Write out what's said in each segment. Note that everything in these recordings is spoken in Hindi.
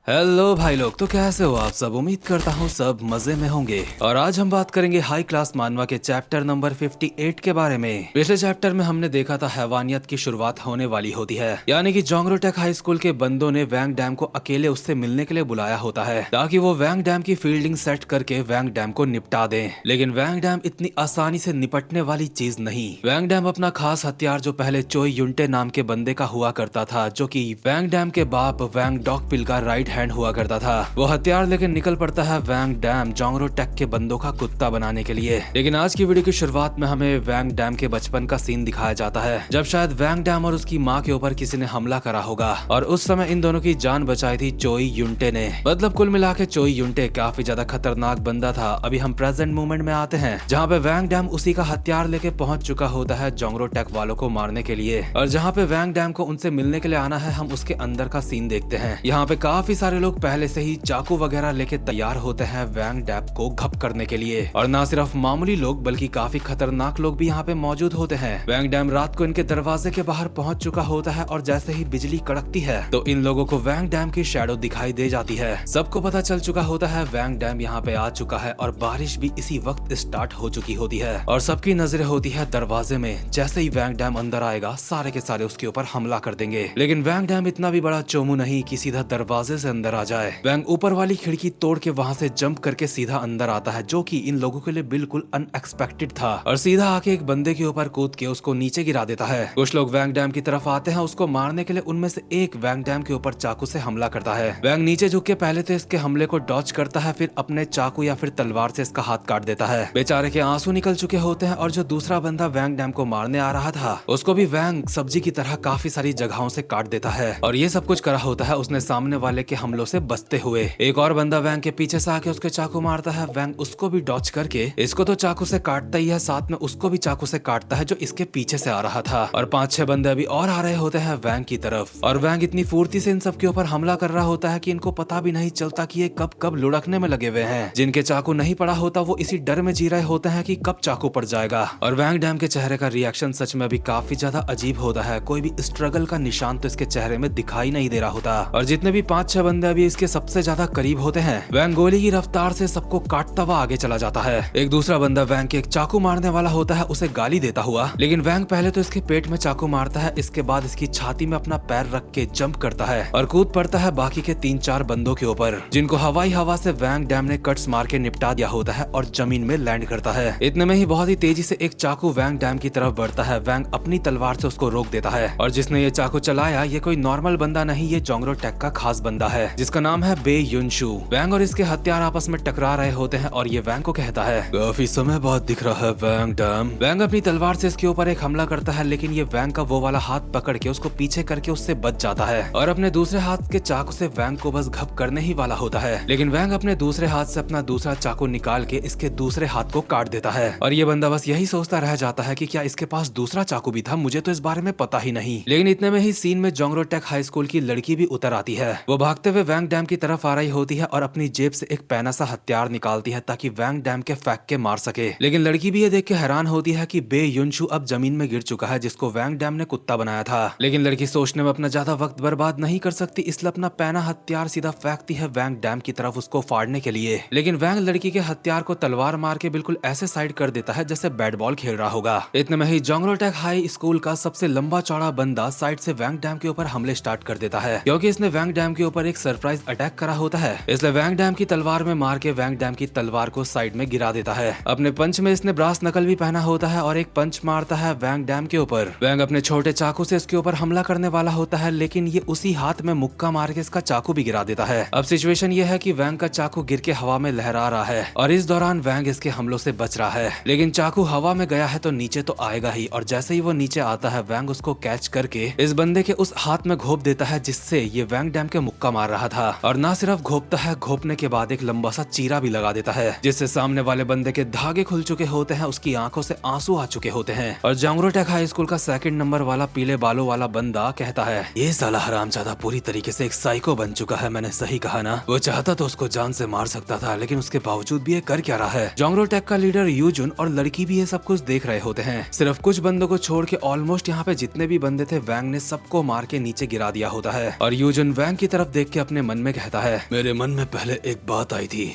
हेलो भाई लोग, तो कैसे हो आप सब। उम्मीद करता हूँ सब मजे में होंगे। और आज हम बात करेंगे हाई क्लास मानवा के चैप्टर नंबर 58 के बारे में। पिछले चैप्टर में हमने देखा था हैवानियत की शुरुआत होने वाली होती है, यानी कि जोंग्रोटेक हाई स्कूल के बंदों ने वैंग डैम को अकेले उससे मिलने के लिए बुलाया होता है ताकि वो वैंग डैम की फील्डिंग सेट करके वैंग डैम को निपटा दें। लेकिन वैंग डैम इतनी आसानी से निपटने वाली चीज नहीं। वैंग डैम अपना खास हथियार जो पहले चोई युंटे नाम के बंदे का हुआ करता था, जो कि वैंग डैम के बाप वैंग डॉकपिल का राइट हैंड हुआ करता था, वो हथियार लेकर निकल पड़ता है वैंग डैम जोंग्रोटेक के बंदों का कुत्ता बनाने के लिए। लेकिन आज की वीडियो की शुरुआत में हमें वैंग डैम के बचपन का सीन दिखाया जाता है, जब शायद वैंग डैम और उसकी माँ के ऊपर किसी ने हमला करा होगा और उस समय इन दोनों की जान बचाई थी चोई युंटे ने। मतलब कुल मिला के चोई युंटे काफी ज्यादा खतरनाक बंदा था। अभी हम प्रेजेंट मोमेंट में आते हैं, जहाँ पे वैंग डैम उसी का हथियार लेके पहुंच चुका होता है जोंग्रोटेक वालों को मारने के लिए। और जहाँ पे वैंग डैम को उनसे मिलने के लिए आना है, हम उसके अंदर का सीन देखते हैं। यहाँ पे काफी सारे लोग पहले से ही चाकू वगैरह लेके तैयार होते हैं वैंग डैम को घप करने के लिए। और ना सिर्फ मामूली लोग बल्कि काफी खतरनाक लोग भी यहाँ पे मौजूद होते हैं। वैंग डैम रात को इनके दरवाजे के बाहर पहुंच चुका होता है और जैसे ही बिजली कड़कती है तो इन लोगों को वैंग डैम की शैडो दिखाई दे जाती है। सबको पता चल चुका होता है वैंग डैम यहाँ पे आ चुका है और बारिश भी इसी वक्त स्टार्ट हो चुकी होती है और सबकी नजरें होती है दरवाजे में। जैसे ही वैंग डैम अंदर आएगा, सारे के सारे उसके ऊपर हमला कर देंगे। लेकिन वैंग डैम इतना भी बड़ा चोमू नहीं कि सीधा दरवाजे से अंदर आ जाए। वैंग ऊपर वाली खिड़की तोड़ के वहाँ से जंप करके सीधा अंदर आता है, जो कि इन लोगों के लिए बिल्कुल अनएक्सपेक्टेड था, और सीधा आके एक बंदे के ऊपर कूद के उसको नीचे गिरा देता है। कुछ लोग वैंग डैम की तरफ आते हैं उसको मारने के लिए। उनमें से एक वैंग डैम के ऊपर चाकू से हमला करता है। वैंग नीचे झुक के पहले तो इसके हमले को डॉच करता है, फिर अपने चाकू या फिर तलवार से इसका हाथ काट देता है। बेचारे के आंसू निकल चुके होते हैं और जो दूसरा बंदा वैंग डैम को मारने आ रहा था, उसको भी वैंग सब्जी की तरह काफी सारी जगहों से काट देता है। और ये सब कुछ करा होता है उसने सामने वाले के हमलों से बचते हुए। एक और बंदा वैंग के पीछे से आके उसके चाकू मारता है। वैंग उसको भी डॉच करके इसको तो चाकू से काटता ही है, साथ में उसको भी चाकू से काटता है जो इसके पीछे से आ रहा था। और 5-6 बंदे अभी और आ रहे होते हैं वैंग की तरफ, और वैंग इतनी फुर्ती से इन सब के ऊपर हमला कर रहा होता है कि इनको पता भी नहीं चलता कि ये कब कब लुढ़कने में लगे हुए हैं। जिनके चाकू नहीं पड़ा होता वो इसी डर में जी रहे होते हैं कि कब चाकू पड़ जाएगा। और वैंग डैम के चेहरे का रिएक्शन सच में अभी काफी ज्यादा अजीब होता है। कोई भी स्ट्रगल का निशान तो इसके चेहरे में दिखाई नहीं दे रहा होता। और जितने भी 5-6 बंदे अभी इसके सबसे ज्यादा करीब होते हैं, वैंग गोली की रफ्तार से सबको काटता हुआ आगे चला जाता है। एक दूसरा बंदा वैंग के एक चाकू मारने वाला होता है उसे गाली देता हुआ, लेकिन वैंग पहले तो इसके पेट में चाकू मारता है, इसके बाद इसकी छाती में अपना पैर रख के जंप करता है और कूद पड़ता है बाकी के 3-4 बंदों के ऊपर, जिनको हवाई हवा से वैंग डैम ने कट्स मार के निपटा दिया होता है और जमीन में लैंड करता है। इतने में ही बहुत ही तेजी से एक चाकू वैंग डैम की तरफ बढ़ता है। वैंग अपनी तलवार से उसको रोक देता है, और जिसने ये चाकू चलाया ये कोई नॉर्मल बंदा नहीं, ये जोंग्रोटेक का खास बंदा है जिसका नाम है बे युनशु। वैंग और इसके हथियार आपस में टकरा रहे होते हैं और ये वैंग को कहता है, काफी समय बाद दिख रहा है वैंग डैम। वैंग अपनी तलवार से इसके ऊपर एक हमला करता है, लेकिन ये वैंग का वो वाला हाथ पकड़ के उसको पीछे करके उससे बच जाता है और अपने दूसरे हाथ के चाकू से वैंग को बस घप करने ही वाला होता है। लेकिन वैंग अपने दूसरे हाथ से अपना दूसरा चाकू निकाल के इसके दूसरे हाथ को काट देता है और ये बंदा बस यही सोचता रह जाता है कि क्या इसके पास दूसरा चाकू भी था, मुझे तो इस बारे में पता ही नहीं। लेकिन इतने में ही सीन में जोंग्रोटेक हाई स्कूल की लड़की भी उतर आती है। वो भागते हुए वैंग डैम की तरफ आ रही होती है और अपनी जेब से एक पैना सा हथियार निकालती है ताकि वैंग डैम के फेंक के मार सके। लेकिन लड़की भी ये देख के हैरान होती है कि बे युनशु अब जमीन में गिर चुका है, जिसको वैंग डैम ने कुत्ता बनाया था। लेकिन लड़की सोचने में अपना ज्यादा वक्त बर्बाद नहीं कर सकती, इसलिए अपना पैना हथियार सीधा फेंकती है वैंग डैम की तरफ उसको फाड़ने के लिए। लेकिन वैंग लड़की के हथियार को तलवार मार के बिल्कुल ऐसे साइड कर देता है जैसे बैट बॉल खेल रहा होगा। इतने में ही जोंग्रोटेक हाई स्कूल का सबसे लंबा चौड़ा बंदा साइड से वैंग डैम के ऊपर हमले स्टार्ट कर देता है, क्योंकि इसने वैंग डैम के ऊपर एक सरप्राइज अटैक करा होता है। इसलिए वैंग डैम की तलवार में मार के वैंग डैम की तलवार को साइड में गिरा देता है। अपने पंच में इसने ब्रास नकल भी पहना होता है और एक पंच मारता है वैंग डैम के ऊपर। वैंग अपने छोटे चाकू से इसके ऊपर हमला करने वाला होता है, लेकिन ये उसी हाथ में मुक्का मार के इसका चाकू भी गिरा देता है। अब सिचुएशन ये है कि वैंग का चाकू गिर के हवा में लहरा रहा है और इस दौरान वैंग इसके हमलों से बच रहा है। लेकिन चाकू हवा में गया है तो नीचे तो आएगा ही, और जैसे ही वो नीचे आता है वैंग उसको कैच करके इस बंदे के उस हाथ में घोप देता है जिससे ये वैंग डैम के मुक्का मार रहा था। और ना सिर्फ घोपता है, घोपने के बाद एक लंबा सा चीरा भी लगा देता है। है, जिससे सामने वाले बंदे के धागे खुल चुके होते हैं, उसकी आंखों से आंसू आ चुके होते हैं। और जांगरो टेक हाई स्कूल का 2nd नंबर वाला पीले बालों वाला बंदा कहता है, ये साला हरामजादा पूरी तरीके से एक साइको बन चुका है। मैंने सही कहा ना? वो चाहता तो उसको जान से मार सकता था, लेकिन उसके बावजूद भी ये कर क्या रहा है? जांगरो टेक का लीडर यूजुन और लड़की भी ये सब कुछ देख रहे होते हैं। सिर्फ कुछ बंदों को छोड़ के ऑलमोस्ट यहाँ पे जितने भी बंदे थे, वैंग ने सबको मार के नीचे गिरा दिया होता है। और यूजुन वैंग की तरफ देख के अपने मन में कहता है, मेरे मन में पहले एक बात आई थी,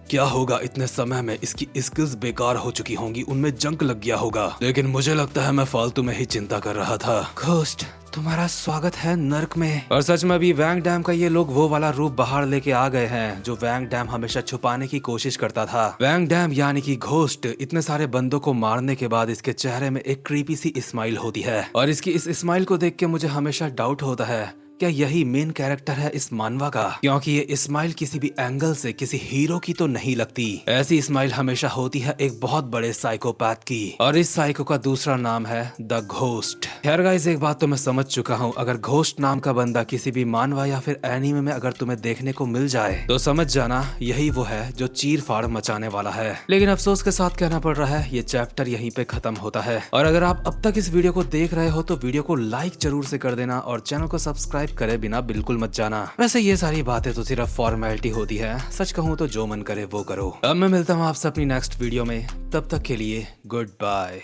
क्या होगा इतने समय में इसकी स्किल्स बेकार हो चुकी होंगी, उनमें जंक लग गया होगा, लेकिन मुझे लगता है मैं फालतू में ही चिंता कर रहा था। घोस्ट, तुम्हारा स्वागत है नर्क में। और सच में भी वैंग डैम का ये लोग वो वाला रूप बाहर लेके आ गए हैं जो वैंग डैम हमेशा छुपाने की कोशिश करता था। वैंग डैम यानी कि घोस्ट इतने सारे बंदों को मारने के बाद इसके चेहरे में एक क्रीपी सी स्माइल होती है, और इसकी इस स्माइल को देख के मुझे हमेशा डाउट होता है क्या यही मेन कैरेक्टर है इस मानवा का, क्योंकि ये स्माइल किसी भी एंगल से किसी हीरो की तो नहीं लगती। ऐसी स्माइल हमेशा होती है एक बहुत बड़े साइकोपैथ की, और इस साइको का दूसरा नाम है द घोस्ट। खैर गाइस, एक बात तो मैं समझ चुका हूँ, अगर घोस्ट नाम का बंदा किसी भी मानवा या फिर एनीमे में अगर तुम्हें देखने को मिल जाए तो समझ जाना यही वो है जो चीर फाड़ मचाने वाला है। लेकिन अफसोस के साथ कहना पड़ रहा है, ये चैप्टर यहीं पे खत्म होता है। और अगर आप अब तक इस वीडियो को देख रहे हो तो वीडियो को लाइक जरूर से कर देना और चैनल को सब्सक्राइब करे बिना बिल्कुल मत जाना। वैसे ये सारी बातें तो सिर्फ फॉर्मेलिटी होती है, सच कहूँ तो जो मन करे वो करो। अब मैं मिलता हूँ आपसे अपनी नेक्स्ट वीडियो में, तब तक के लिए गुड बाय।